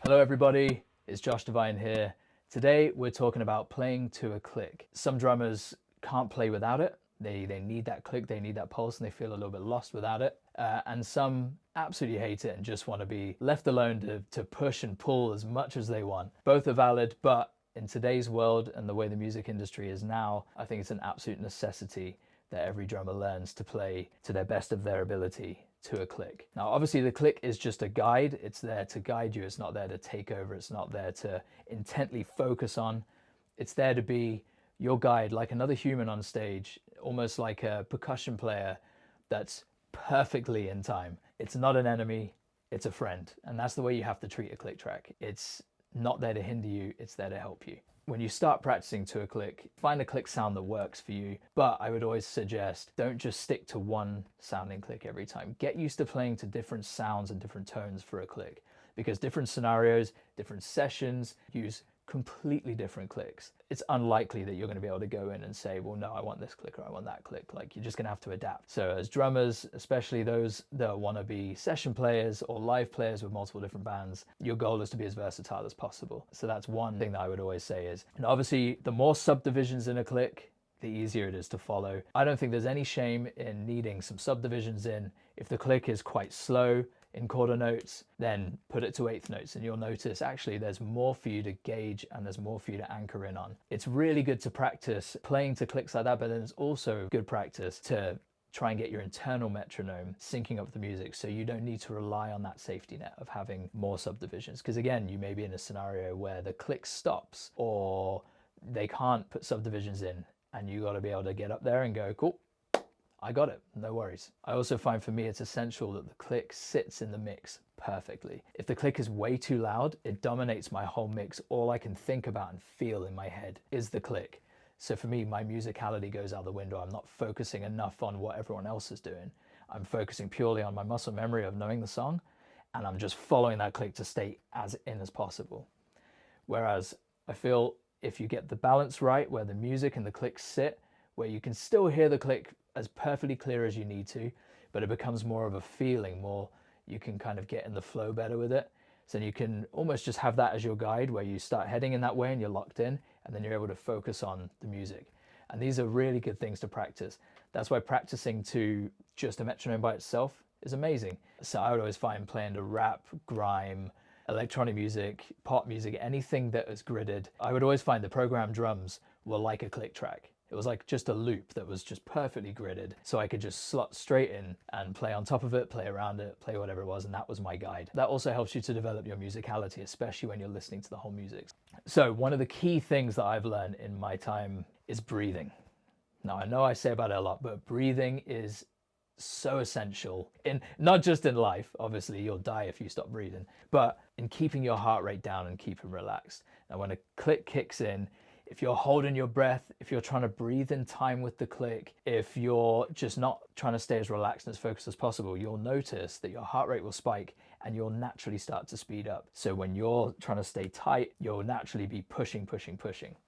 Hello everybody, it's Josh Devine here. Today we're talking about playing to a click. Some drummers can't play without it. They need that click, they need that pulse, and they feel a little bit lost without it. And some absolutely hate it and just want to be left alone to push and pull as much as they want. Both are valid, but in today's world and the way the music industry is now, I think it's an absolute necessity that every drummer learns to play to their best of their ability to a click. Now, obviously the click is just a guide. It's there to guide you. It's not there to take over. It's not there to intently focus on. It's there to be your guide, like another human on stage, almost like a percussion player that's perfectly in time. It's not an enemy, it's a friend. And that's the way you have to treat a click track. It's not there to hinder you, it's there to help you. When you start practicing to a click, find a click sound that works for you. But I would always suggest don't just stick to one sounding click every time. Get used to playing to different sounds and different tones for a click, because different scenarios, different sessions use completely different clicks. It's unlikely that you're going to be able to go in and say, well, no, I want this click or I want that click. Like, you're just going to have to adapt. So as drummers, especially those that want to be session players or live players with multiple different bands, your goal is to be as versatile as possible. So that's one thing that I would always say is, and obviously the more subdivisions in a click, the easier it is to follow. I don't think there's any shame in needing some subdivisions in. If the click is quite slow in quarter notes, then put it to eighth notes and you'll notice actually there's more for you to gauge and there's more for you to anchor in on. It's really good to practice playing to clicks like that, but then it's also good practice to try and get your internal metronome syncing up the music so you don't need to rely on that safety net of having more subdivisions. Because again, you may be in a scenario where the click stops or they can't put subdivisions in, and you got to be able to get up there and go, cool, I got it, no worries. I also find for me it's essential that the click sits in the mix perfectly. If the click is way too loud, it dominates my whole mix. All I can think about and feel in my head is the click. So for me, my musicality goes out the window. I'm not focusing enough on what everyone else is doing. I'm focusing purely on my muscle memory of knowing the song, and I'm just following that click to stay as in as possible. Whereas I feel if you get the balance right, where the music and the click sit, where you can still hear the click as perfectly clear as you need to, but it becomes more of a feeling, more you can kind of get in the flow better with it. So you can almost just have that as your guide, where you start heading in that way and you're locked in, and then you're able to focus on the music. And these are really good things to practice. That's why practicing to just a metronome by itself is amazing. So I would always find playing to rap, grime, electronic music, pop music, anything that is gridded, I would always find the programmed drums were like a click track. It was like just a loop that was just perfectly gridded, so I could just slot straight in and play on top of it, play around it, play whatever it was, and that was my guide. That also helps you to develop your musicality, especially when you're listening to the whole music. So one of the key things that I've learned in my time is breathing. Now, I know I say about it a lot, but breathing is so essential, in not just in life, obviously you'll die if you stop breathing, but in keeping your heart rate down and keeping relaxed. Now when a click kicks in, if you're holding your breath, if you're trying to breathe in time with the click, if you're just not trying to stay as relaxed and as focused as possible, you'll notice that your heart rate will spike and you'll naturally start to speed up. So when you're trying to stay tight, you'll naturally be pushing.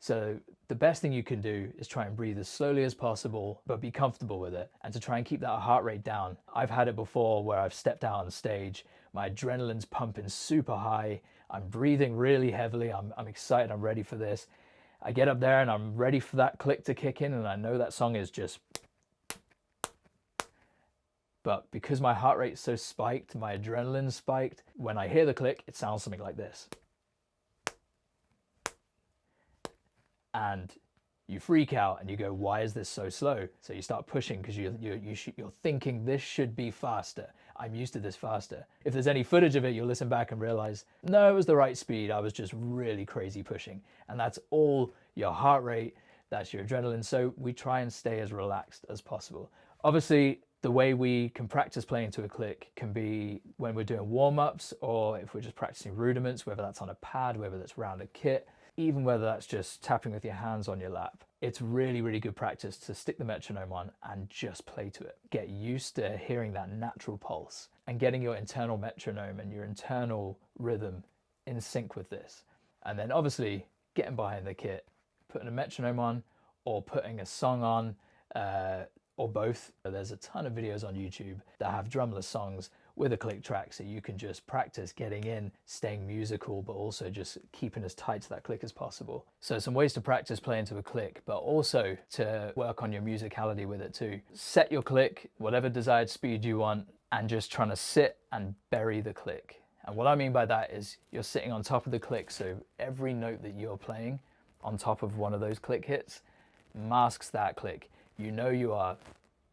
So the best thing you can do is try and breathe as slowly as possible, but be comfortable with it, and to try and keep that heart rate down. I've had it before where I've stepped out on stage, my adrenaline's pumping super high, I'm breathing really heavily, I'm excited, I'm ready for this. I get up there and I'm ready for that click to kick in, and I know that song is just... But because my heart rate's so spiked, my adrenaline spiked, when I hear the click, it sounds something like this. And you freak out and you go, why is this so slow? So you start pushing because you're thinking this should be faster. I'm used to this faster. If there's any footage of it, you'll listen back and realize, no, it was the right speed. I was just really crazy pushing. And that's all your heart rate, that's your adrenaline. So we try and stay as relaxed as possible. Obviously, the way we can practice playing to a click can be when we're doing warm-ups, or if we're just practicing rudiments, whether that's on a pad, whether that's around a kit, even whether that's just tapping with your hands on your lap. It's really, really good practice to stick the metronome on and just play to it. Get used to hearing that natural pulse and getting your internal metronome and your internal rhythm in sync with this. And then obviously getting behind the kit, putting a metronome on or putting a song on, or both. There's a ton of videos on YouTube that have drumless songs with a click track, so you can just practice getting in, staying musical, but also just keeping as tight to that click as possible. So some ways to practice playing to a click, but also to work on your musicality with it too. Set your click, whatever desired speed you want, and just trying to sit and bury the click. And what I mean by that is you're sitting on top of the click, so every note that you're playing on top of one of those click hits masks that click. You know you are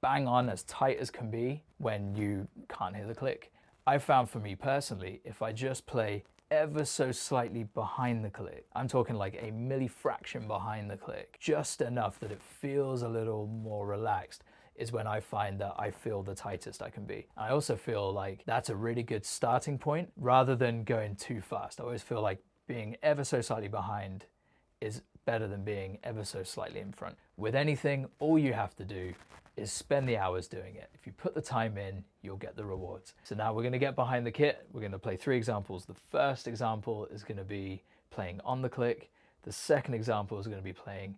bang on, as tight as can be when you can't hear the click. I found for me personally, if I just play ever so slightly behind the click, I'm talking like a millifraction behind the click, just enough that it feels a little more relaxed, is when I find that I feel the tightest I can be. I also feel like that's a really good starting point rather than going too fast. I always feel like being ever so slightly behind is better than being ever so slightly in front. With anything, all you have to do is spend the hours doing it. If you put the time in, you'll get the rewards. So now we're going to get behind the kit. We're going to play 3 examples. The first example is going to be playing on the click. The second example is going to be playing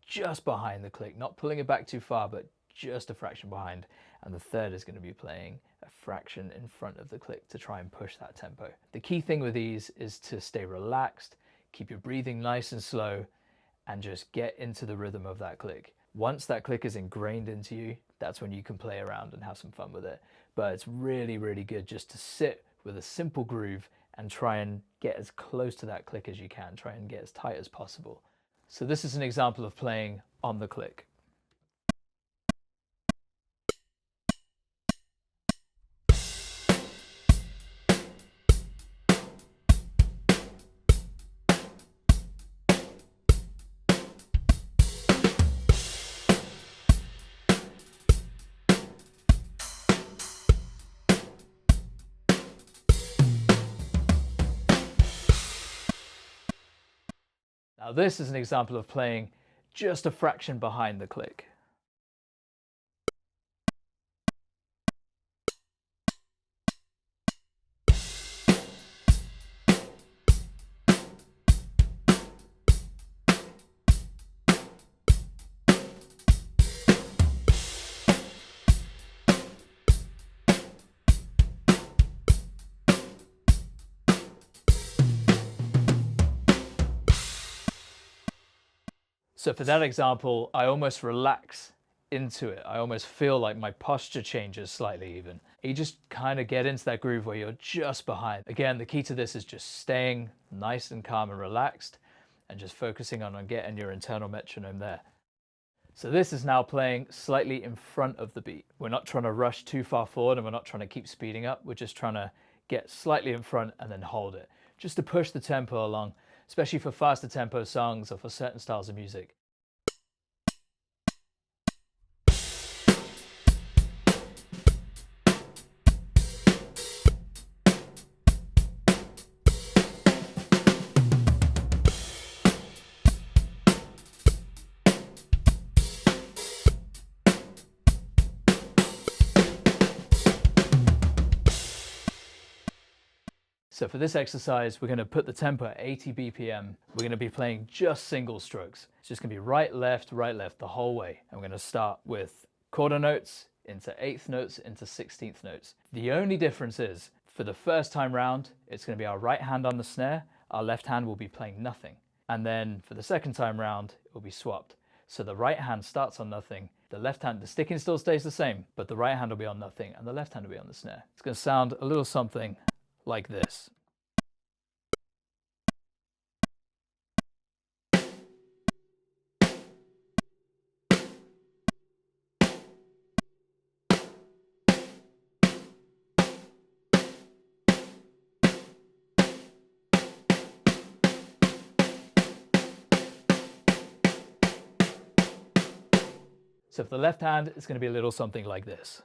just behind the click, not pulling it back too far, but just a fraction behind. And the third is going to be playing a fraction in front of the click to try and push that tempo. The key thing with these is to stay relaxed, keep your breathing nice and slow, and just get into the rhythm of that click. Once that click is ingrained into you, that's when you can play around and have some fun with it. But it's really, really good just to sit with a simple groove and try and get as close to that click as you can. Try and get as tight as possible. So this is an example of playing on the click. Now this is an example of playing just a fraction behind the click. So for that example, I almost relax into it. I almost feel like my posture changes slightly even. You just kind of get into that groove where you're just behind. Again, the key to this is just staying nice and calm and relaxed and just focusing on getting your internal metronome there. So this is now playing slightly in front of the beat. We're not trying to rush too far forward and we're not trying to keep speeding up. We're just trying to get slightly in front and then hold it, just to push the tempo along, especially for faster tempo songs or for certain styles of music. So for this exercise, we're going to put the tempo at 80 BPM. We're going to be playing just single strokes. It's just going to be right, left, the whole way. And we're going to start with quarter notes into 8th notes into 16th notes. The only difference is, for the first time round, it's going to be our right hand on the snare. Our left hand will be playing nothing. And then for the second time round, it will be swapped. So the right hand starts on nothing. The left hand, the sticking still stays the same, but the right hand will be on nothing and the left hand will be on the snare. It's going to sound a little something like this. So for the left hand, it's going to be a little something like this.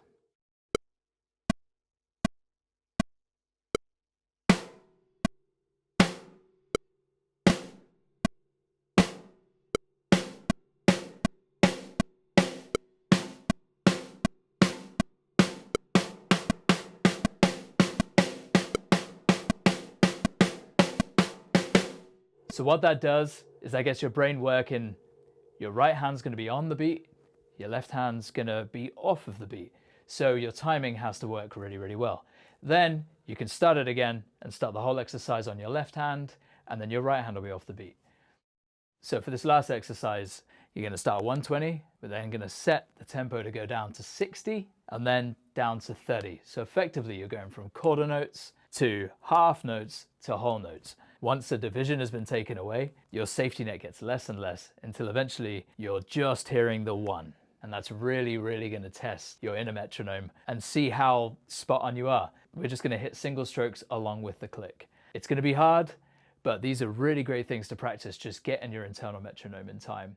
So what that does is that gets your brain working. Your right hand's going to be on the beat. Your left hand's going to be off of the beat. So your timing has to work really, really well. Then you can start it again and start the whole exercise on your left hand, and then your right hand will be off the beat. So for this last exercise, you're going to start 120, but then going to set the tempo to go down to 60 and then down to 30. So effectively, you're going from quarter notes to half notes to whole notes. Once the division has been taken away, your safety net gets less and less until eventually you're just hearing the one. And that's really, really going to test your inner metronome and see how spot on you are. We're just going to hit single strokes along with the click. It's going to be hard, but these are really great things to practice, just getting your internal metronome in time.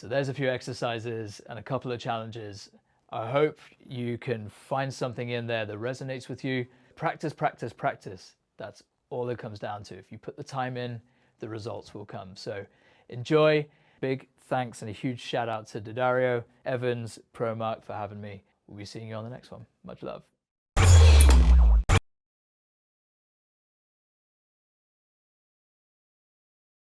So there's a few exercises and a couple of challenges. I hope you can find something in there that resonates with you. Practice, practice, practice. That's all it comes down to. If you put the time in, the results will come. So enjoy. Big thanks and a huge shout out to Daddario, Evans, ProMark for having me. We'll be seeing you on the next one. Much love.